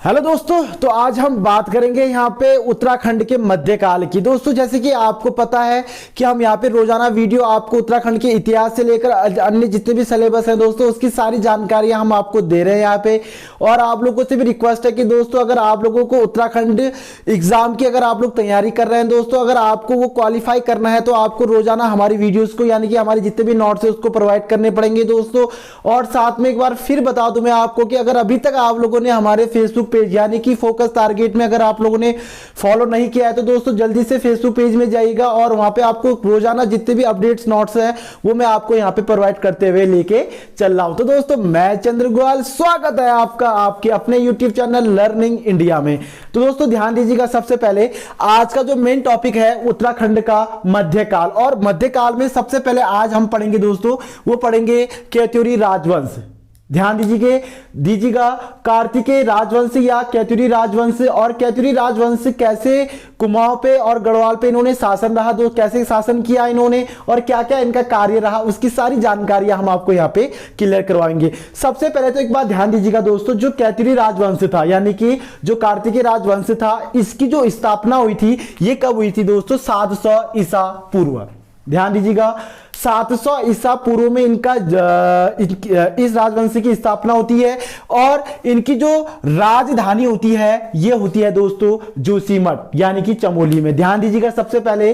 Hello दोस्तों, तो आज हम बात करेंगे यहाँ पे उत्तराखंड के मध्यकाल की। दोस्तों जैसे कि आपको पता है कि हम यहाँ पे रोजाना वीडियो आपको उत्तराखंड के इतिहास से लेकर अन्य जितने भी सिलेबस हैं दोस्तों उसकी सारी जानकारियां हम आपको दे रहे हैं यहाँ पे। और आप लोगों से भी रिक्वेस्ट है कि दोस्तों अगर आप लोगों को उत्तराखंड एग्जाम की अगर आप लोग तैयारी कर रहे हैं दोस्तों, अगर आपको वो क्वालिफाई करना है तो आपको रोजाना हमारी वीडियोज को यानी कि हमारे जितने भी नोट्स है उसको प्रोवाइड करने पड़ेंगे दोस्तों। और साथ में एक बार फिर बता दूं मैं आपको कि अगर अभी तक आप लोगों ने हमारे फेसबुक पेज यानी कि फोकस टारगेट में अगर आप लोगों ने फॉलो नहीं किया है तो दोस्तों जल्दी से फेसबुक पेज में जाइएगा और वहां पे आपको रोजाना जितने भी अपडेट्स नोट्स हैं वो मैं आपको यहां पे प्रोवाइड करते हुए लेके चल रहा हूं। तो दोस्तों मैं चंद्र गोयल, स्वागत है आपका आपके अपने यूट्यूब चैनल लर्निंग इंडिया में। तो दोस्तों ध्यान दीजिएगा, सबसे पहले आज का जो मेन टॉपिक है उत्तराखंड का मध्यकाल। और मध्यकाल में सबसे पहले आज हम पढ़ेंगे दोस्तों, वो पढ़ेंगे केतुरी राजवंश। ध्यान दीजिएगा कार्तिकेय राजवंश या केतुरी राजवंश। और केतुरी राजवंश कैसे कुमाऊं पे और गढ़वाल पे इन्होंने शासन रहा, कैसे शासन किया इन्होंने और क्या क्या इनका कार्य रहा, उसकी सारी जानकारियां हम आपको यहाँ पे क्लियर करवाएंगे। सबसे पहले तो एक बात ध्यान दीजिएगा दोस्तों, जो केतुरी राजवंश था यानी कि जो कार्तिकेय राजवंश था, इसकी जो स्थापना हुई थी ये कब हुई थी दोस्तों? 700 ईसा पूर्व। ध्यान दीजिएगा 700 ईसा पूर्व में इनका इस राजवंश की स्थापना होती है। और इनकी जो राजधानी होती है ये होती है दोस्तों जोशीमठ यानी कि चमोली में। ध्यान दीजिएगा सबसे पहले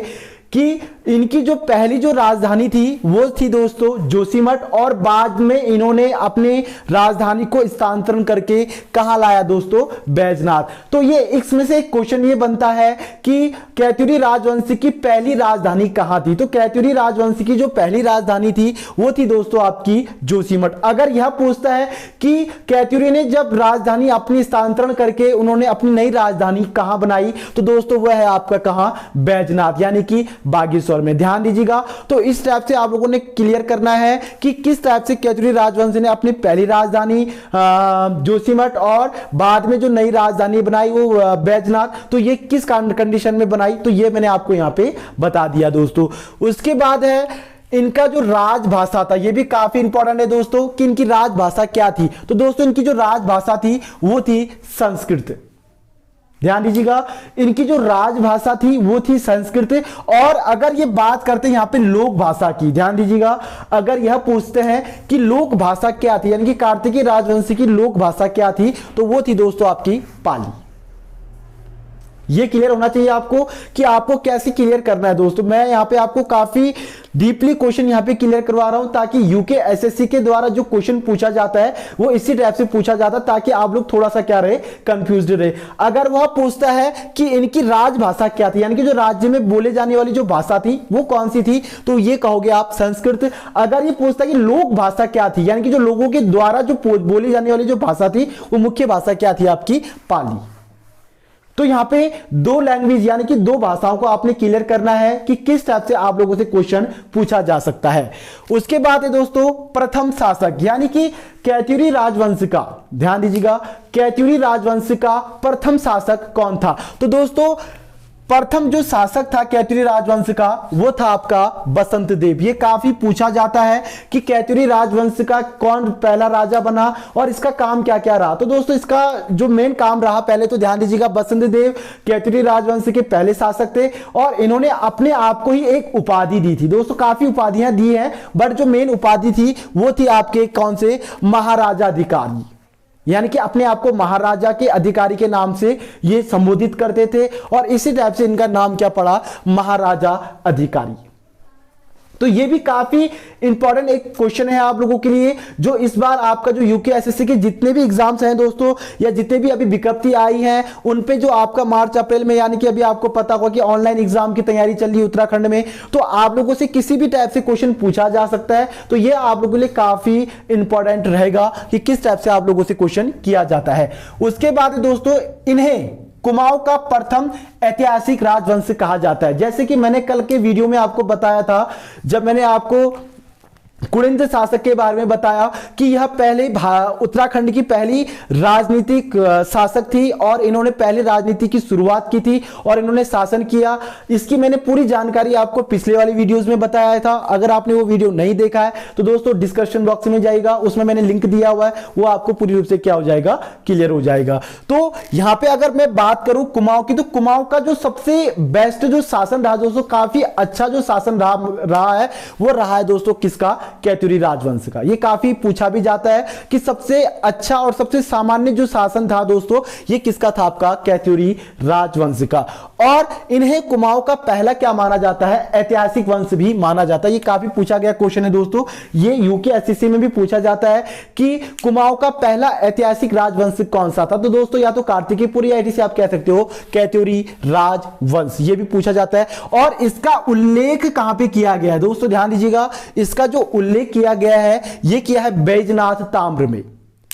कि इनकी जो पहली जो राजधानी थी वो थी दोस्तों जोशीमठ। और बाद में इन्होंने अपने राजधानी को स्थानांतरण करके कहां लाया दोस्तों? बैजनाथ। तो ये इसमें से एक क्वेश्चन ये बनता है कि केतुरी राजवंश की पहली राजधानी कहां थी? तो केतुरी राजवंश की जो पहली राजधानी थी वो थी दोस्तों आपकी जोशीमठ। अगर यह पूछता है कि केतुरी ने जब राजधानी अपनी स्थानांतरण करके उन्होंने अपनी नई राजधानी कहां बनाई तो दोस्तों वह है आपका कहां? बैजनाथ यानी कि बागेश्वर में। ध्यान दीजिएगा, तो इस टाइप से आप लोगों ने क्लियर करना है कि किस टाइप से केतुरी राजवंश ने अपनी पहली राजधानी जोशीमठ और बाद में जो नई राजधानी बनाई वो बैजनाथ, तो ये किस कंडीशन में बनाई तो ये मैंने आपको यहां पे बता दिया दोस्तों। उसके बाद है इनका जो राजभाषा था, ये भी काफी इंपॉर्टेंट है दोस्तों कि इनकी राजभाषा क्या थी। तो दोस्तों इनकी जो राजभाषा थी वो थी संस्कृत। ध्यान दीजिएगा इनकी जो राजभाषा थी वो थी संस्कृत। और अगर ये बात करते हैं यहां पे लोक भाषा की, ध्यान दीजिएगा अगर यह पूछते हैं कि लोक भाषा क्या थी यानी कि कार्तिकेय राजवंश की लोक भाषा क्या थी तो वो थी दोस्तों आपकी पाली। ये क्लियर होना चाहिए आपको कि आपको कैसे क्लियर करना है दोस्तों। मैं यहां पे आपको काफी डीपली क्वेश्चन यहां पे क्लियर करवा रहा हूं ताकि यूके एसएससी के द्वारा जो क्वेश्चन पूछा जाता है वो इसी टाइप से पूछा जाता है ताकि आप लोग थोड़ा सा क्या रहे, कंफ्यूज्ड रहे। अगर वह पूछता है कि इनकी राजभाषा क्या थी यानी कि जो राज्य में बोले जाने वाली जो भाषा थी वो कौन सी थी तो ये कहोगे आप संस्कृत। अगर ये पूछता है कि लोक भाषा क्या थी यानी कि जो लोगों के द्वारा जो बोली जाने वाली जो भाषा थी वो मुख्य भाषा क्या थी आपकी? पाली। तो यहां पे दो लैंग्वेज यानी कि दो भाषाओं को आपने क्लियर करना है कि किस टाइप से आप लोगों से क्वेश्चन पूछा जा सकता है। उसके बाद है दोस्तों प्रथम शासक यानी कि केतुरी राजवंश का। ध्यान दीजिएगा केतुरी राजवंश का प्रथम शासक कौन था? तो दोस्तों प्रथम जो शासक था केतुरी राजवंश का वो था आपका बसंत देव। ये काफी पूछा जाता है कि केतुरी राजवंश का कौन पहला राजा बना और इसका काम क्या क्या रहा। तो दोस्तों इसका जो मेन काम रहा, पहले तो ध्यान दीजिएगा बसंत देव केतुरी राजवंश के पहले शासक थे और इन्होंने अपने आप को ही एक उपाधि दी थी। दोस्तों काफी उपाधियां दी हैं बट जो मेन उपाधि थी वो थी आपके कौन से? महाराजा अधिकारी। यानी कि अपने आप को महाराजा के अधिकारी के नाम से ये संबोधित करते थे और इसी टाइप से इनका नाम क्या पड़ा? महाराजा अधिकारी। तो ये भी काफी इंपॉर्टेंट एक क्वेश्चन है आप लोगों के लिए जो इस बार आपका जो यूके एसएससी के जितने भी एग्जाम्स हैं दोस्तों या जितने भी अभी विज्ञप्ति आई हैं उन पे जो आपका मार्च अप्रैल में यानी कि अभी आपको पता होगा कि ऑनलाइन एग्जाम की तैयारी चल रही है उत्तराखंड में, तो आप लोगों से किसी भी टाइप से क्वेश्चन पूछा जा सकता है। तो ये आप लोगों के लिए काफी इंपॉर्टेंट रहेगा कि किस टाइप से आप लोगों से क्वेश्चन किया जाता है। उसके बाद दोस्तों इन्हें कुमाऊं का प्रथम ऐतिहासिक राजवंश कहा जाता है। जैसे कि मैंने कल के वीडियो में आपको बताया था, जब मैंने आपको कुलिंद शासक के बारे में बताया कि यह पहले उत्तराखंड की पहली राजनीतिक शासक थी और इन्होंने पहले राजनीति की शुरुआत की थी और इन्होंने शासन किया। इसकी मैंने पूरी जानकारी आपको पिछले वाली वीडियोस में बताया था। अगर आपने वो वीडियो नहीं देखा है तो दोस्तों डिस्क्रिप्शन बॉक्स में जाएगा, उसमें मैंने लिंक दिया हुआ है, वो आपको पूरी रूप से क्या हो जाएगा, क्लियर हो जाएगा। तो यहां पे अगर मैं बात करूं कुमाऊं की, तो कुमाऊं का जो सबसे बेस्ट जो शासन रहा दोस्तों, काफी अच्छा जो शासन रहा है वो रहा है दोस्तों किसका, कैथुरी राजवंश का। ये काफी पूछा भी जाता है कि सबसे अच्छा और सबसे सामान्य जो शासन था दोस्तों ये किसका था, आपका कैथुरी राजवंश का। और इन्हें कुमाऊं का पहला क्या माना जाता है, ऐतिहासिक वंश भी माना जाता है। ये काफी पूछा गया क्वेश्चन है दोस्तों, ये यूकेएसएससी में भी पूछा जाता है कि कुमाऊं का पहला ऐतिहासिक राजवंश कौन सा था। तो दोस्तों या तो कार्तिकेयपुर या इसे आप कह सकते हो कैथुरी राजवंश, ये भी पूछा जाता है। और इसका उल्लेख कहां पे किया गया है दोस्तों, ध्यान दीजिएगा, इसका जो उल्लेख किया गया है ये किया है बैजनाथ ताम्र में,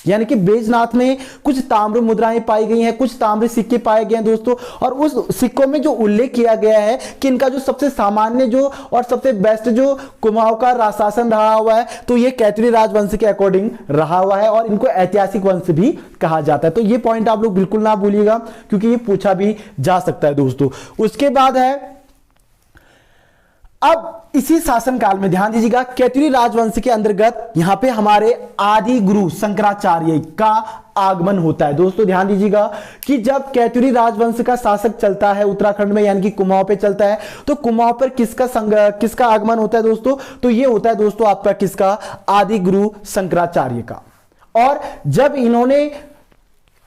यानी कि बैजनाथ में कुछ ताम्र मुद्राएं पाई गई हैं, कुछ ताम्र सिक्के पाए गए हैं दोस्तों। और उस सिक्कों में जो उल्लेख किया गया है कि इनका जो सबसे सामान्य जो और सबसे बेस्ट जो कुमाऊं का शासन रहा हुआ है तो ये कैथुरी राजवंश के अकॉर्डिंग रहा हुआ है और इनको ऐतिहासिक वंश भी कहा जाता है। तो ये पॉइंट आप लोग बिल्कुल ना भूलिएगा क्योंकि ये पूछा भी जा सकता है दोस्तों। उसके बाद है अब इसी शासन काल में, ध्यान दीजिएगा, कैथुरी राजवंश के अंतर्गत यहां पे हमारे आदि गुरु शंकराचार्य का आगमन होता है दोस्तों। ध्यान दीजिएगा कि जब कैथुरी राजवंश का शासक चलता है उत्तराखंड में, यानी कि कुमाऊं पे चलता है, तो कुमाऊं पर किसका आगमन होता है दोस्तों, तो ये होता है दोस्तों आपका किसका, आदि गुरु शंकराचार्य का। और जब इन्होंने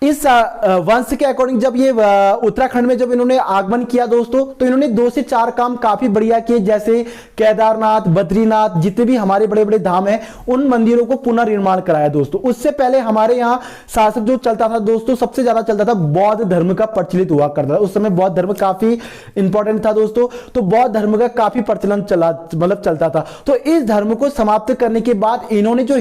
इस वंश के अकॉर्डिंग जब ये उत्तराखंड में जब इन्होंने आगमन किया दोस्तों, तो इन्होंने 2 से 4 काम काफी बढ़िया किए, जैसे केदारनाथ, बद्रीनाथ, जितने भी हमारे बड़े बड़े धाम हैं उन मंदिरों को पुनर्निर्माण कराया दोस्तों। उससे पहले हमारे यहाँ शासक जो चलता था दोस्तों, सबसे ज्यादा चलता था बौद्ध धर्म का प्रचलित हुआ करता था। उस समय बौद्ध धर्म काफी इंपॉर्टेंट था दोस्तों, तो बौद्ध धर्म का काफी प्रचलन चलता था। तो इस धर्म को समाप्त करने के बाद इन्होंने जो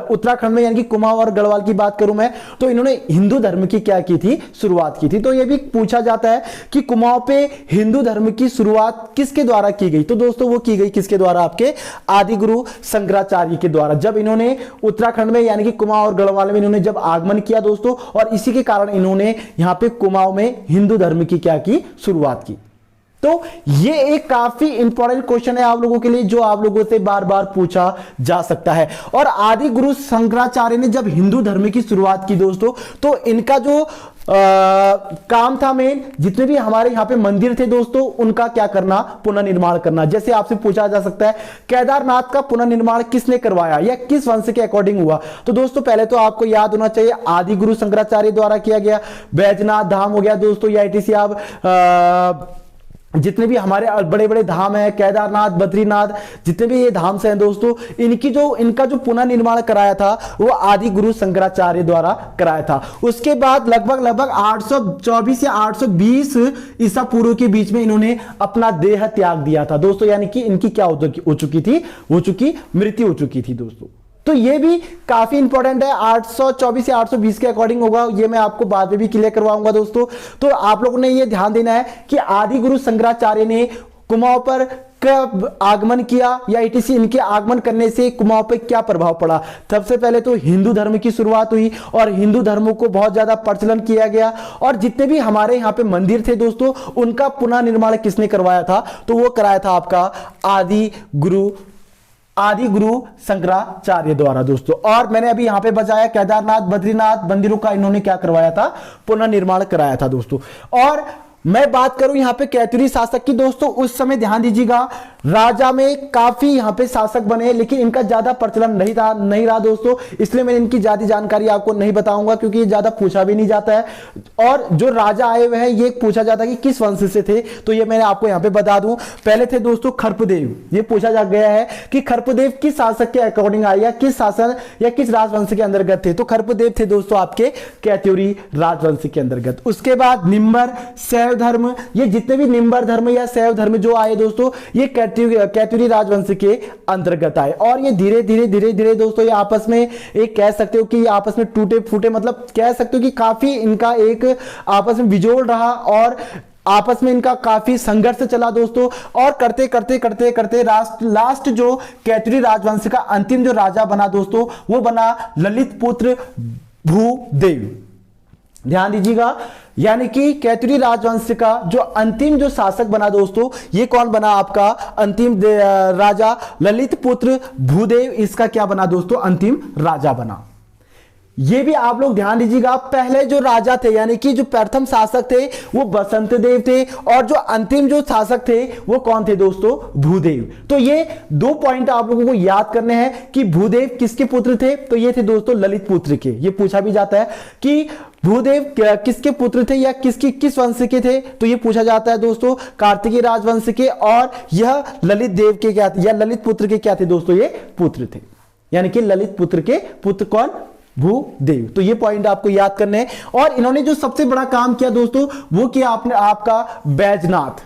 उत्तराखंड में यानी कि कुमाऊं और गढ़वाल की बात करूं मैं, तो इन्होंने हिंदू धर्म की क्या की थी, शुरुआत की थी। तो यह भी पूछा जाता है कि कुमाऊं पे हिंदू धर्म की शुरुआत किसके द्वारा की गई, तो दोस्तों वो की गई किसके द्वारा, आपके आदि गुरु शंकराचार्य के द्वारा। जब इन्होंने उत्तराखंड में यानी कि कुमाऊं और गढ़वाल में इन्होंने जब आगमन किया दोस्तों, और इसी के कारण इन्होंने यहां पे कुमाऊं में हिंदू धर्म की क्या की, शुरुआत की। तो ये एक काफी इंपॉर्टेंट क्वेश्चन है आप लोगों के लिए जो आप लोगों से बार बार पूछा जा सकता है। और आदि गुरु शंकराचार्य ने जब हिंदू धर्म की शुरुआत की दोस्तों, तो इनका जो काम था मेन, जितने भी हमारे यहां पे मंदिर थे दोस्तों उनका क्या करना, पुनर्निर्माण करना। जैसे आपसे पूछा जा सकता है केदारनाथ का पुनर्निर्माण किसने करवाया या किस वंश के अकॉर्डिंग हुआ, तो दोस्तों पहले तो आपको याद होना चाहिए आदि गुरु शंकराचार्य द्वारा किया गया। बैजनाथ धाम हो गया दोस्तों, या इसी आप जितने भी हमारे बड़े बड़े धाम हैं, केदारनाथ, बद्रीनाथ, जितने भी ये धाम से हैं दोस्तों, इनका जो पुनर्निर्माण कराया था वो आदि गुरु शंकराचार्य द्वारा कराया था। उसके बाद लगभग 824 या 820 ईसा पूर्व के बीच में इन्होंने अपना देह त्याग दिया था दोस्तों, यानी कि इनकी क्या हो चुकी थी, मृत्यु हो चुकी थी दोस्तों। तो ये भी काफी इंपॉर्टेंट है, 824 या 820 के अकॉर्डिंग होगा, ये मैं आपको बाद में भी क्लियर करवाऊंगा दोस्तों। तो आप लोगों ने ये ध्यान देना है कि आदि गुरु शंकराचार्य ने कुमाऊं पर कब आगमन किया या इटीसी इनके आगमन करने से कुमाऊं पे क्या प्रभाव पड़ा। सबसे पहले तो हिंदू धर्म की शुरुआत हुई और हिंदू धर्म को बहुत ज्यादा प्रचलन किया गया, और जितने भी हमारे यहाँ पे मंदिर थे दोस्तों उनका पुनः निर्माण किसने करवाया था, तो वो कराया था आपका आदि गुरु शंकराचार्य द्वारा दोस्तों। और मैंने अभी यहां पे बताया केदारनाथ, बद्रीनाथ मंदिरों का इन्होंने क्या करवाया था, पुनर्निर्माण कराया था दोस्तों। और मैं बात करूं यहां पे कैथुरी शासक की दोस्तों, उस समय ध्यान दीजिएगा राजा में काफी यहां पे शासक बने, लेकिन इनका ज्यादा प्रचलन नहीं रहा दोस्तों, इसलिए मैं इनकी ज्यादा जानकारी आपको नहीं बताऊंगा क्योंकि ये ज्यादा पूछा भी नहीं जाता है। और जो राजा आए हुए हैं ये पूछा जाता है कि किस वंश से थे, तो ये मैंने आपको यहां पे बता दूं। पहले थे दोस्तों खरपदेव, ये पूछा जा गया है कि खरपदेव किस शासक के अकॉर्डिंग आए या किस शासन या किस राजवंश के अंतर्गत थे, तो खरपदेव थे दोस्तों आपके कैथुरी राजवंश के अंतर्गत। उसके बाद निम्बर, शैव धर्म, ये जितने भी निम्बर धर्म या शैव धर्म जो आए दोस्तों ये कैथुरी राजवंश के अंतर्गत आए। और ये धीरे धीरे दोस्तों ये आपस में एक कह सकते हो कि ये आपस में टूटे फूटे, मतलब कह सकते हो कि काफी इनका एक आपस में बिजोड़ रहा, और आपस में इनका काफी संघर्ष चला दोस्तों, और करते करते करते करते लास्ट जो केतुरी राजवंश का अंतिम जो राजा बना दोस्तों, वो बना ललित पुत्र भूदेव। ध्यान दीजिएगा, यानी कि केतुरी राजवंश का जो अंतिम जो शासक बना दोस्तों, ये कौन बना आपका अंतिम राजा ललित पुत्र भूदेव। इसका क्या बना दोस्तों, अंतिम राजा बना। ये भी आप लोग ध्यान दीजिएगा, पहले जो राजा थे यानी कि जो प्रथम शासक थे वो बसंत देव थे, और जो अंतिम जो शासक थे वो कौन थे दोस्तों, भूदेव। तो ये 2 पॉइंट आप लोगों को याद करने हैं कि भूदेव किसके पुत्र थे, तो ये थे दोस्तों ललित पुत्र के। ये पूछा भी जाता है कि भूदेव किसके पुत्र थे या किस वंश के थे, तो ये पूछा जाता है दोस्तों कार्तिकेय राजवंश के, और यह ललित देव के क्या थे या ललित पुत्र के क्या थे दोस्तों, ये पुत्र थे। यानी कि ललित पुत्र के पुत्र कौन, भूदेव। तो ये पॉइंट आपको याद करने हैं। और इन्होंने जो सबसे बड़ा काम किया दोस्तों, वो किया आपने आपका बैजनाथ।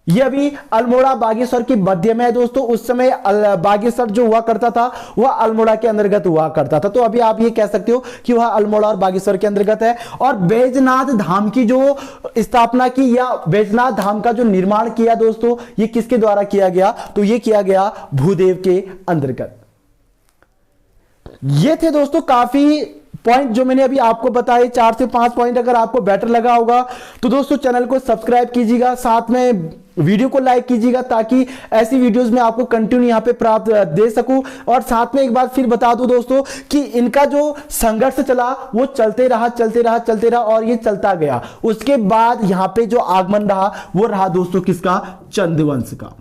ये अभी अल्मोड़ा बागेश्वर के मध्य में है दोस्तों। उस समय बागेश्वर जो हुआ करता था वह अल्मोड़ा के अंतर्गत हुआ करता था, तो अभी आप ये कह सकते हो कि वह अल्मोड़ा और बागेश्वर के अंतर्गत है। और बैजनाथ धाम की जो स्थापना की या बैजनाथ धाम का जो निर्माण किया दोस्तों, ये किसके द्वारा किया गया, तो ये किया गया भूदेव के अंतर्गत। ये थे दोस्तों काफी पॉइंट जो मैंने अभी आपको बताए, 4 से 5 पॉइंट। अगर आपको बेटर लगा होगा तो दोस्तों चैनल को सब्सक्राइब कीजिएगा, साथ में वीडियो को लाइक कीजिएगा, ताकि ऐसी वीडियोस में आपको कंटिन्यू यहां पे प्राप्त दे सकूं। और साथ में एक बात फिर बता दूं दोस्तों कि इनका जो संघर्ष चला वो चलते रहा और ये चलता गया। उसके बाद यहां पे जो आगमन रहा वो रहा दोस्तों किसका, चंद्रवंश का।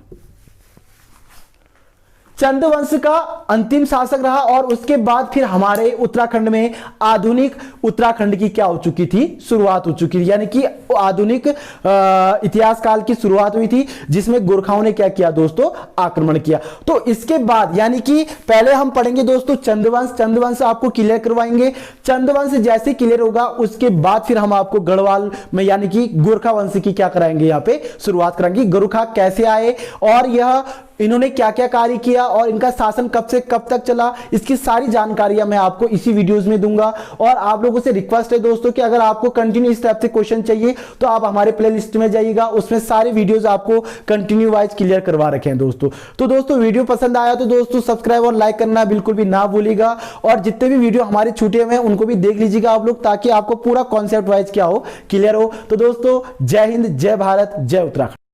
चंद्रवंश का अंतिम शासक रहा, और उसके बाद फिर हमारे उत्तराखंड में आधुनिक उत्तराखंड की क्या हो चुकी थी, शुरुआत हो चुकी थी। यानी कि आधुनिक इतिहास काल की शुरुआत हुई थी, जिसमें गोरखाओं ने क्या किया दोस्तों, आक्रमण किया। तो इसके बाद यानी कि पहले हम पढ़ेंगे दोस्तों चंद्रवंश आपको क्लियर करवाएंगे। चंद्रवंश जैसे क्लियर होगा उसके बाद फिर हम आपको गढ़वाल में यानी कि गोरखा वंश की क्या कराएंगे, यहां पे शुरुआत कराएंगे। गोरखा कैसे आए और यह इन्होंने क्या क्या कार्य किया और इनका शासन कब से कब तक चला, इसकी सारी जानकारियां मैं आपको इसी वीडियोस में दूंगा। और आप लोगों से रिक्वेस्ट है दोस्तों कि अगर आपको कंटिन्यू इस टाइप से क्वेश्चन चाहिए तो आप हमारे प्लेलिस्ट में जाइएगा, उसमें सारे वीडियोस आपको कंटिन्यू वाइज क्लियर करवा रखे हैं दोस्तों। तो दोस्तों वीडियो पसंद आया तो दोस्तों सब्सक्राइब और लाइक करना बिल्कुल भी ना भूलिएगा, और जितने भी वीडियो हमारे छूटे हुए हैं उनको भी देख लीजिएगा आप लोग, ताकि आपको पूरा कॉन्सेप्ट वाइज क्या हो, क्लियर हो। तो दोस्तों जय हिंद, जय भारत, जय उत्तराखंड।